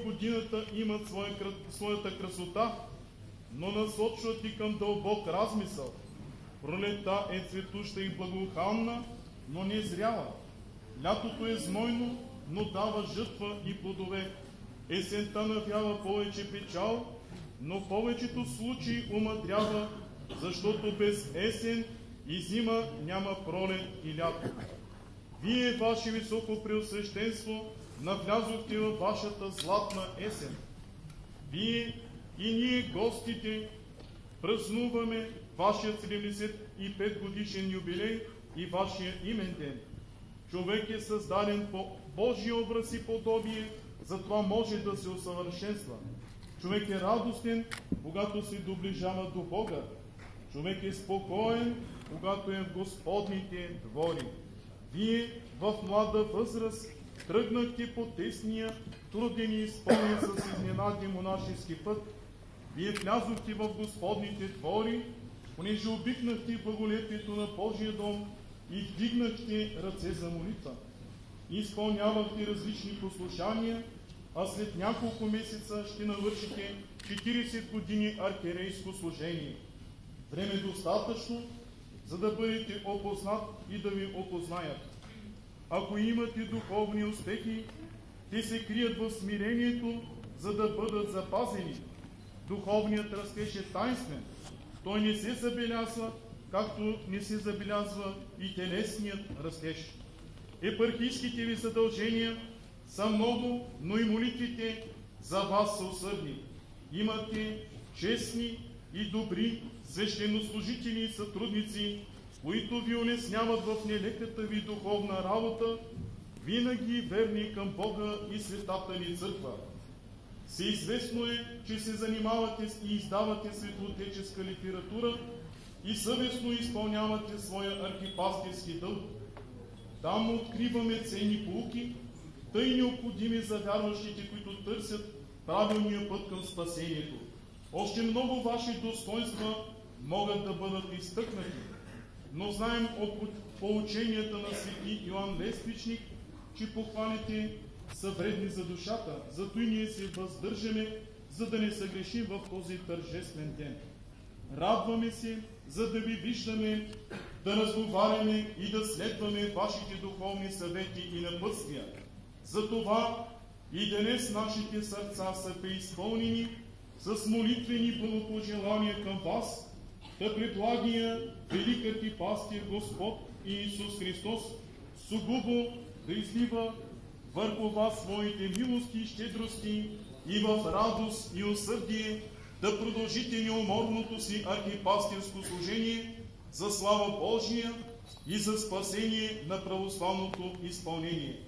годината имат своята красота, но насочват и към дълбок размисъл. Пролетта е цветуща и благоуханна, но не зряла. Лятото е знойно, но дава жътва и плодове. Есента навява повече печал, но в повечето случаи умъдрява, защото без есен и зима няма пролет и лято. Вие, ваше високо преосвещенство, навлязохте във вашата златна есен. Вие и ние, гостите, празнуваме вашия 75 годишен юбилей и вашия имен ден. Човек е създаден по Божия образ и подобие, затова може да се усъвършенства. Човек е радостен, когато се доближава до Бога. Човек е спокоен, когато е в Господните двори. Вие в млада възраст тръгнахте по тесния, труден и изпълнен с изненади монашески път. Вие влязохте в Господните двори, понеже обикнахте благолепието на Божия дом и вдигнахте ръце за молитва. Изпълнявахте различни послушания, а след няколко месеца ще навършите 40 години архиерейско служение. Време достатъчно, за да бъдете опознат и да ви опознаят. Ако имате духовни успехи, те се крият в смирението, за да бъдат запазени. Духовният растеж е тайнствен. Той не се забелязва, както не се забелязва и телесният растеж. Епархийските ви задължения са много, но и молитвите за вас са усърдни. Имате честни и добри свещенослужители и сътрудници, които ви улесняват в нелеката ви духовна работа, винаги верни към Бога и светата ни църква. Всеизвестно е, че се занимавате и издавате светлоотеческа литература и съвестно изпълнявате своя архипастирски дълг. Там откриваме ценни поуки, тъй необходими за вярващите, които търсят правилния път към спасението. Още много ваши достоинства могат да бъдат изтъкнати, но знаем от поученията на свети Йоан Лествичник, че похвалите са вредни за душата, зато и ние се въздържаме, за да не съгрешим в този тържествен ден. Радваме се, за да ви виждаме, да разговаряме и да следваме вашите духовни съвети и напътствия. Затова и днес нашите сърца са преизпълнени с молитвени благопожелания към вас, да предлагия велик архипастир Господ Иисус Христос сугубо да излива върху вас своите милости и щедрости и в радост и усърдие да продължите неуморното си архипастирско служение за слава Божия и за спасение на православното изпълнение.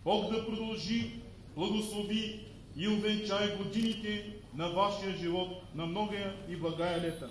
Бог да продължи, благослови и увенчае годините на вашия живот на многая и благая лета.